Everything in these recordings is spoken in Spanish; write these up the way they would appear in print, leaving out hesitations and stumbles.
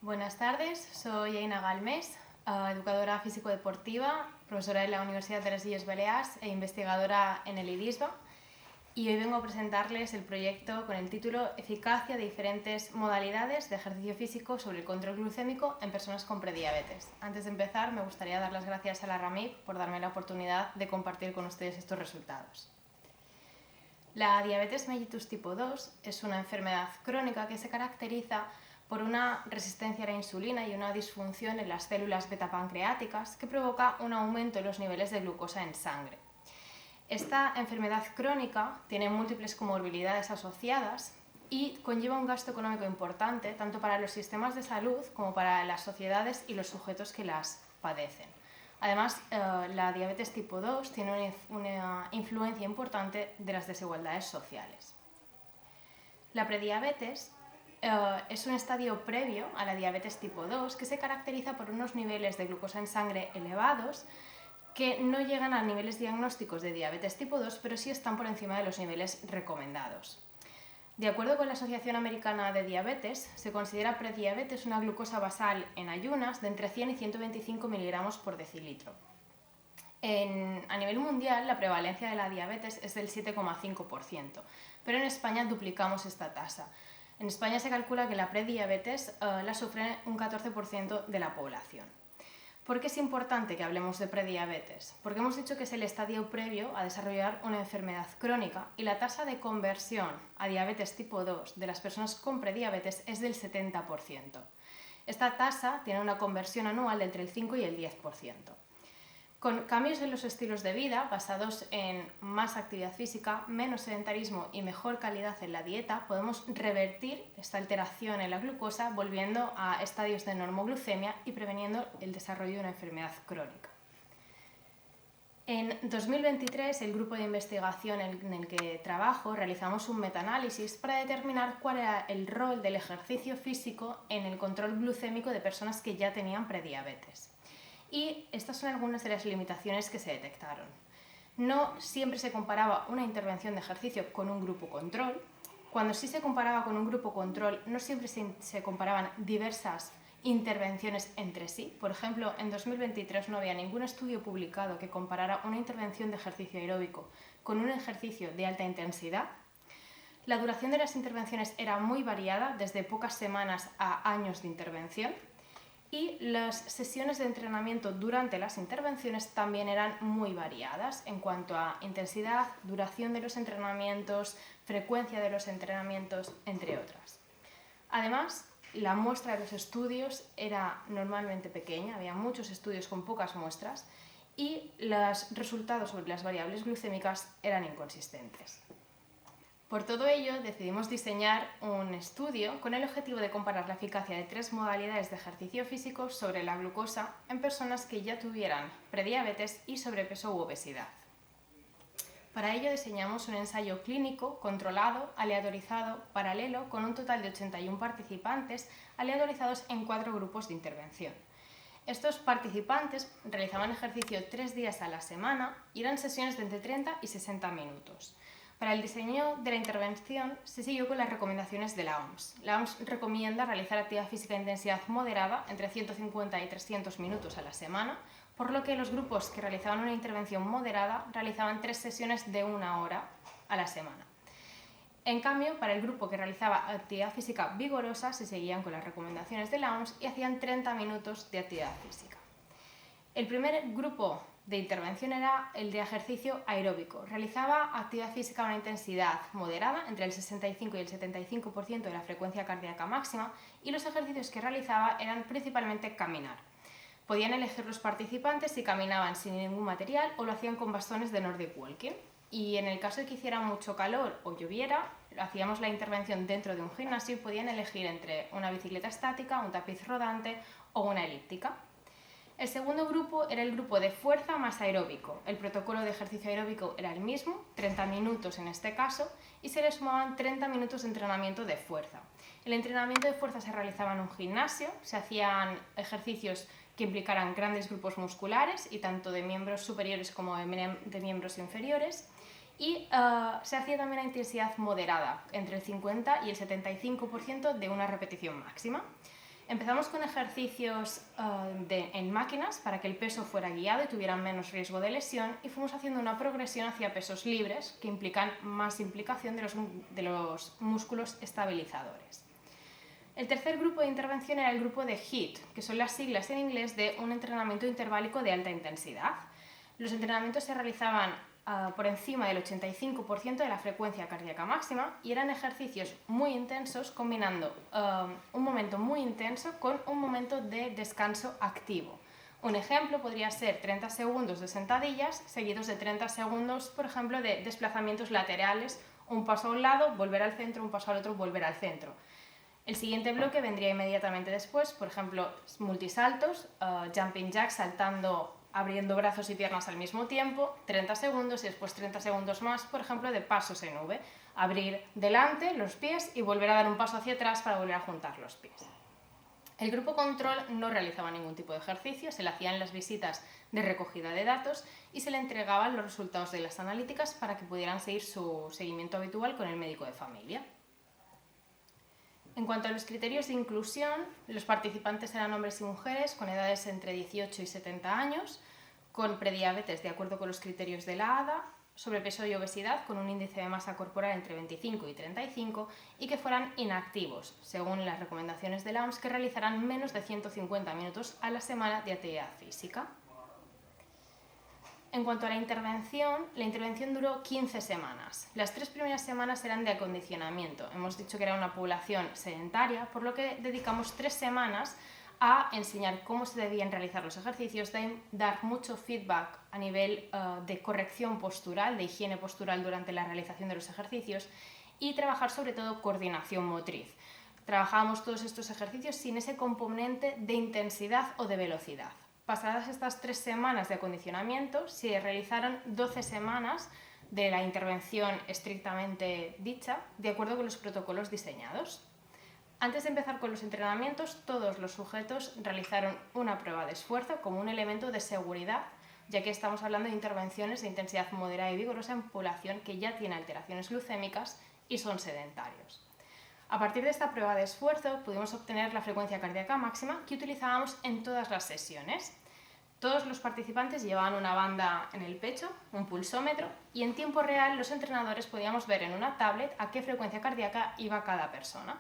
Buenas tardes, soy Eina Galmés, educadora físico-deportiva, profesora de la Universidad de les Illes Balears e investigadora en el IDISBA, y hoy vengo a presentarles el proyecto con el título Eficacia de diferentes modalidades de ejercicio físico sobre el control glucémico en personas con prediabetes. Antes de empezar, me gustaría dar las gracias a la RAMIP por darme la oportunidad de compartir con ustedes estos resultados. La diabetes mellitus tipo 2 es una enfermedad crónica que se caracteriza por una resistencia a la insulina y una disfunción en las células beta-pancreáticas que provoca un aumento en los niveles de glucosa en sangre. Esta enfermedad crónica tiene múltiples comorbilidades asociadas y conlleva un gasto económico importante tanto para los sistemas de salud como para las sociedades y los sujetos que las padecen. Además, la diabetes tipo 2 tiene una influencia importante de las desigualdades sociales. La prediabetes es un estadio previo a la diabetes tipo 2 que se caracteriza por unos niveles de glucosa en sangre elevados que no llegan a niveles diagnósticos de diabetes tipo 2, pero sí están por encima de los niveles recomendados. De acuerdo con la Asociación Americana de Diabetes, se considera prediabetes una glucosa basal en ayunas de entre 100 y 125 miligramos por decilitro. A nivel mundial, la prevalencia de la diabetes es del 7,5%, pero en España duplicamos esta tasa. En España se calcula que la prediabetes la sufre un 14% de la población. ¿Por qué es importante que hablemos de prediabetes? Porque hemos dicho que es el estadio previo a desarrollar una enfermedad crónica y la tasa de conversión a diabetes tipo 2 de las personas con prediabetes es del 70%. Esta tasa tiene una conversión anual de entre el 5 y el 10%. Con cambios en los estilos de vida basados en más actividad física, menos sedentarismo y mejor calidad en la dieta, podemos revertir esta alteración en la glucosa volviendo a estadios de normoglucemia y preveniendo el desarrollo de una enfermedad crónica. En 2023, el grupo de investigación en el que trabajo realizamos un metaanálisis para determinar cuál era el rol del ejercicio físico en el control glucémico de personas que ya tenían prediabetes. Y estas son algunas de las limitaciones que se detectaron. No siempre se comparaba una intervención de ejercicio con un grupo control. Cuando sí se comparaba con un grupo control, no siempre se comparaban diversas intervenciones entre sí. Por ejemplo, en 2023 no había ningún estudio publicado que comparara una intervención de ejercicio aeróbico con un ejercicio de alta intensidad. La duración de las intervenciones era muy variada, desde pocas semanas a años de intervención. Y las sesiones de entrenamiento durante las intervenciones también eran muy variadas en cuanto a intensidad, duración de los entrenamientos, frecuencia de los entrenamientos, entre otras. Además, la muestra de los estudios era normalmente pequeña, había muchos estudios con pocas muestras y los resultados sobre las variables glucémicas eran inconsistentes. Por todo ello, decidimos diseñar un estudio con el objetivo de comparar la eficacia de 3 modalidades de ejercicio físico sobre la glucosa en personas que ya tuvieran prediabetes y sobrepeso u obesidad. Para ello diseñamos un ensayo clínico, controlado, aleatorizado, paralelo, con un total de 81 participantes aleatorizados en 4 grupos de intervención. Estos participantes realizaban ejercicio 3 días a la semana y eran sesiones de entre 30 y 60 minutos. Para el diseño de la intervención se siguió con las recomendaciones de la OMS. La OMS recomienda realizar actividad física de intensidad moderada entre 150 y 300 minutos a la semana, por lo que los grupos que realizaban una intervención moderada realizaban 3 sesiones de 1 hora a la semana. En cambio, para el grupo que realizaba actividad física vigorosa se seguían con las recomendaciones de la OMS y hacían 30 minutos de actividad física. El primer grupo de intervención era el de ejercicio aeróbico. Realizaba actividad física a una intensidad moderada, entre el 65 y el 75% de la frecuencia cardíaca máxima, y los ejercicios que realizaba eran principalmente caminar. Podían elegir los participantes si caminaban sin ningún material o lo hacían con bastones de Nordic Walking. Y en el caso de que hiciera mucho calor o lloviera, hacíamos la intervención dentro de un gimnasio y podían elegir entre una bicicleta estática, un tapiz rodante o una elíptica. El segundo grupo era el grupo de fuerza más aeróbico. El protocolo de ejercicio aeróbico era el mismo, 30 minutos en este caso, y se le sumaban 30 minutos de entrenamiento de fuerza. El entrenamiento de fuerza se realizaba en un gimnasio, se hacían ejercicios que implicaran grandes grupos musculares, y tanto de miembros superiores como de miembros inferiores, y se hacía también a intensidad moderada, entre el 50 y el 75% de una repetición máxima. Empezamos con ejercicios en máquinas para que el peso fuera guiado y tuvieran menos riesgo de lesión, y fuimos haciendo una progresión hacia pesos libres que implican más implicación de los músculos estabilizadores. El tercer grupo de intervención era el grupo de HIIT, que son las siglas en inglés de un entrenamiento interválico de alta intensidad. Los entrenamientos se realizaban por encima del 85% de la frecuencia cardíaca máxima y eran ejercicios muy intensos combinando un momento muy intenso con un momento de descanso activo. Un ejemplo podría ser 30 segundos de sentadillas seguidos de 30 segundos, por ejemplo, de desplazamientos laterales, un paso a un lado, volver al centro, un paso al otro, volver al centro. El siguiente bloque vendría inmediatamente después, por ejemplo, multisaltos, jumping jacks, saltando, abriendo brazos y piernas al mismo tiempo, 30 segundos y después 30 segundos más, por ejemplo, de pasos en V. Abrir delante los pies y volver a dar un paso hacia atrás para volver a juntar los pies. El grupo control no realizaba ningún tipo de ejercicio, se le hacían las visitas de recogida de datos y se le entregaban los resultados de las analíticas para que pudieran seguir su seguimiento habitual con el médico de familia. En cuanto a los criterios de inclusión, los participantes eran hombres y mujeres con edades entre 18 y 70 años, con prediabetes de acuerdo con los criterios de la ADA, sobrepeso y obesidad con un índice de masa corporal entre 25 y 35 y que fueran inactivos, según las recomendaciones de la OMS, que realizaran menos de 150 minutos a la semana de actividad física. En cuanto a la intervención duró 15 semanas. Las 3 primeras semanas eran de acondicionamiento. Hemos dicho que era una población sedentaria, por lo que dedicamos 3 semanas a enseñar cómo se debían realizar los ejercicios, dar mucho feedback a nivel de corrección postural, de higiene postural durante la realización de los ejercicios y trabajar sobre todo coordinación motriz. Trabajábamos todos estos ejercicios sin ese componente de intensidad o de velocidad. Pasadas estas 3 semanas de acondicionamiento, se realizaron 12 semanas de la intervención estrictamente dicha, de acuerdo con los protocolos diseñados. Antes de empezar con los entrenamientos, todos los sujetos realizaron una prueba de esfuerzo como un elemento de seguridad, ya que estamos hablando de intervenciones de intensidad moderada y vigorosa en población que ya tiene alteraciones glucémicas y son sedentarios. A partir de esta prueba de esfuerzo pudimos obtener la frecuencia cardíaca máxima que utilizábamos en todas las sesiones. Todos los participantes llevaban una banda en el pecho, un pulsómetro, y en tiempo real los entrenadores podíamos ver en una tablet a qué frecuencia cardíaca iba cada persona.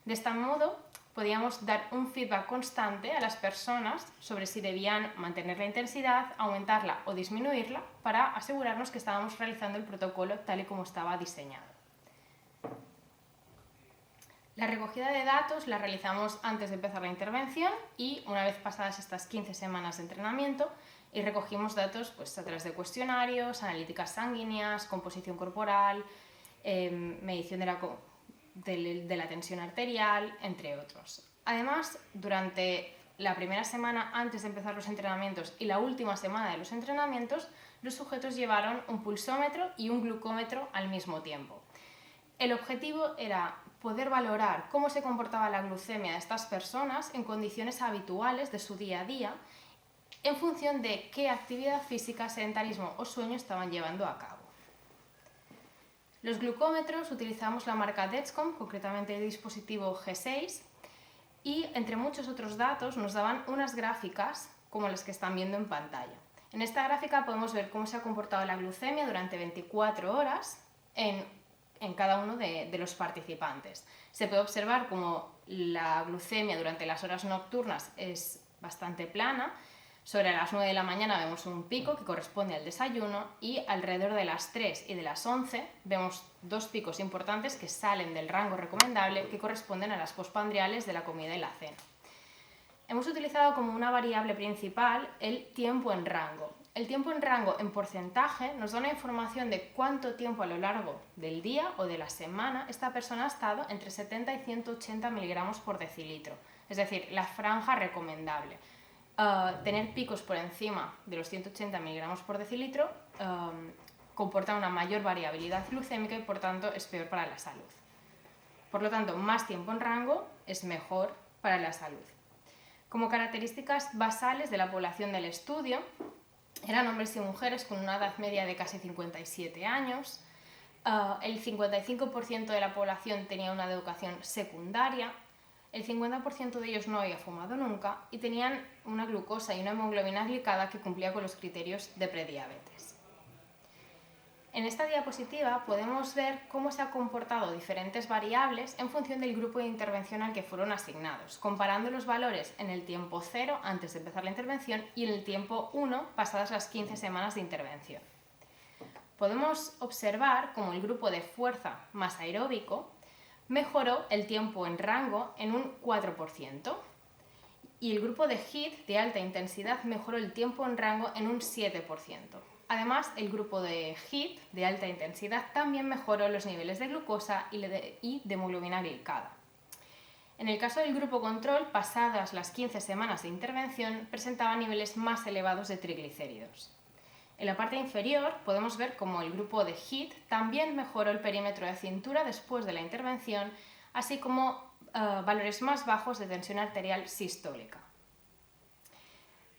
De este modo podíamos dar un feedback constante a las personas sobre si debían mantener la intensidad, aumentarla o disminuirla para asegurarnos que estábamos realizando el protocolo tal y como estaba diseñado. La recogida de datos la realizamos antes de empezar la intervención y una vez pasadas estas 15 semanas de entrenamiento y recogimos datos a través de cuestionarios, analíticas sanguíneas, composición corporal, medición de la tensión arterial, entre otros. Además, durante la primera semana antes de empezar los entrenamientos y la última semana de los entrenamientos, los sujetos llevaron un pulsómetro y un glucómetro al mismo tiempo. El objetivo era poder valorar cómo se comportaba la glucemia de estas personas en condiciones habituales de su día a día en función de qué actividad física, sedentarismo o sueño estaban llevando a cabo. Los glucómetros utilizamos la marca Dexcom, concretamente el dispositivo G6, y entre muchos otros datos nos daban unas gráficas como las que están viendo en pantalla. En esta gráfica podemos ver cómo se ha comportado la glucemia durante 24 horas en cada uno de los participantes. Se puede observar cómo la glucemia durante las horas nocturnas es bastante plana. Sobre las 9 de la mañana vemos un pico que corresponde al desayuno y alrededor de las 3 y de las 11 vemos 2 picos importantes que salen del rango recomendable que corresponden a las postprandiales de la comida y la cena. Hemos utilizado como una variable principal el tiempo en rango. El tiempo en rango en porcentaje nos da una información de cuánto tiempo a lo largo del día o de la semana esta persona ha estado entre 70 y 180 miligramos por decilitro, es decir, la franja recomendable. Tener picos por encima de los 180 miligramos por decilitro comporta una mayor variabilidad glucémica y por tanto es peor para la salud. Por lo tanto, más tiempo en rango es mejor para la salud. Como características basales de la población del estudio, eran hombres y mujeres con una edad media de casi 57 años. El 55% de la población tenía una educación secundaria. el 50% de ellos no había fumado nunca y tenían una glucosa y una hemoglobina glicada que cumplía con los criterios de prediabetes. En esta diapositiva podemos ver cómo se han comportado diferentes variables en función del grupo de intervención al que fueron asignados, comparando los valores en el tiempo 0 antes de empezar la intervención y en el tiempo 1 pasadas las 15 semanas de intervención. Podemos observar cómo el grupo de fuerza más aeróbico mejoró el tiempo en rango en un 4% y el grupo de HIIT de alta intensidad mejoró el tiempo en rango en un 7%. Además, el grupo de HIIT de alta intensidad también mejoró los niveles de glucosa y de hemoglobina glicada. En el caso del grupo control, pasadas las 15 semanas de intervención, presentaba niveles más elevados de triglicéridos. En la parte inferior podemos ver cómo el grupo de HIIT también mejoró el perímetro de cintura después de la intervención, así como valores más bajos de tensión arterial sistólica.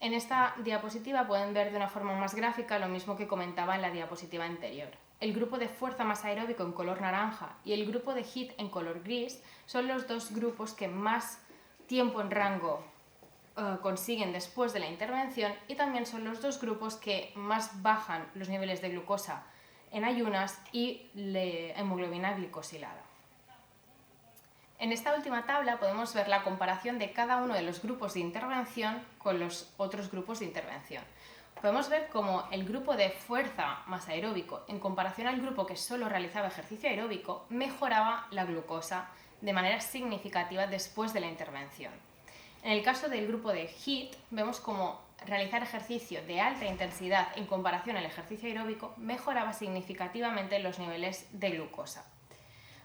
En esta diapositiva pueden ver de una forma más gráfica lo mismo que comentaba en la diapositiva anterior. El grupo de fuerza más aeróbico en color naranja y el grupo de HIIT en color gris son los dos grupos que más tiempo en rango consiguen después de la intervención y también son los dos grupos que más bajan los niveles de glucosa en ayunas y hemoglobina glicosilada. En esta última tabla podemos ver la comparación de cada uno de los grupos de intervención con los otros grupos de intervención. Podemos ver cómo el grupo de fuerza más aeróbico, en comparación al grupo que solo realizaba ejercicio aeróbico, mejoraba la glucosa de manera significativa después de la intervención. En el caso del grupo de HIIT, vemos cómo realizar ejercicio de alta intensidad en comparación al ejercicio aeróbico mejoraba significativamente los niveles de glucosa.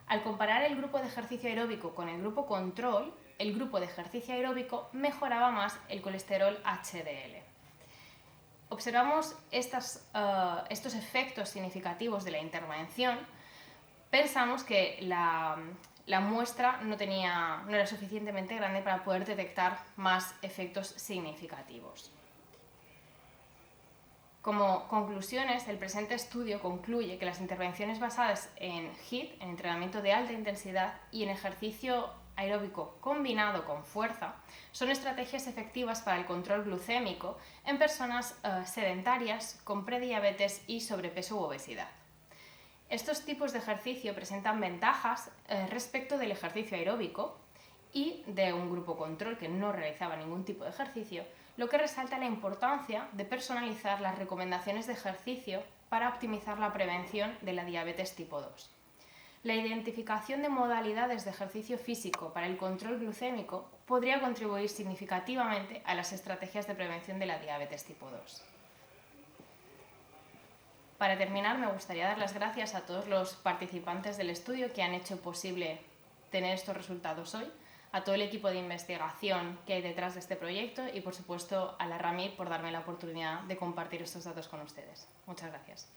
Al comparar el grupo de ejercicio aeróbico con el grupo control, el grupo de ejercicio aeróbico mejoraba más el colesterol HDL. Observamos estos efectos significativos de la intervención. Pensamos que la muestra no era suficientemente grande para poder detectar más efectos significativos. Como conclusiones, el presente estudio concluye que las intervenciones basadas en HIIT, en entrenamiento de alta intensidad y en ejercicio aeróbico combinado con fuerza, son estrategias efectivas para el control glucémico en personas sedentarias con prediabetes y sobrepeso u obesidad. Estos tipos de ejercicio presentan ventajas respecto del ejercicio aeróbico y de un grupo control que no realizaba ningún tipo de ejercicio, lo que resalta la importancia de personalizar las recomendaciones de ejercicio para optimizar la prevención de la diabetes tipo 2. La identificación de modalidades de ejercicio físico para el control glucémico podría contribuir significativamente a las estrategias de prevención de la diabetes tipo 2. Para terminar, me gustaría dar las gracias a todos los participantes del estudio que han hecho posible tener estos resultados hoy, a todo el equipo de investigación que hay detrás de este proyecto y, por supuesto, a la RAMIR por darme la oportunidad de compartir estos datos con ustedes. Muchas gracias.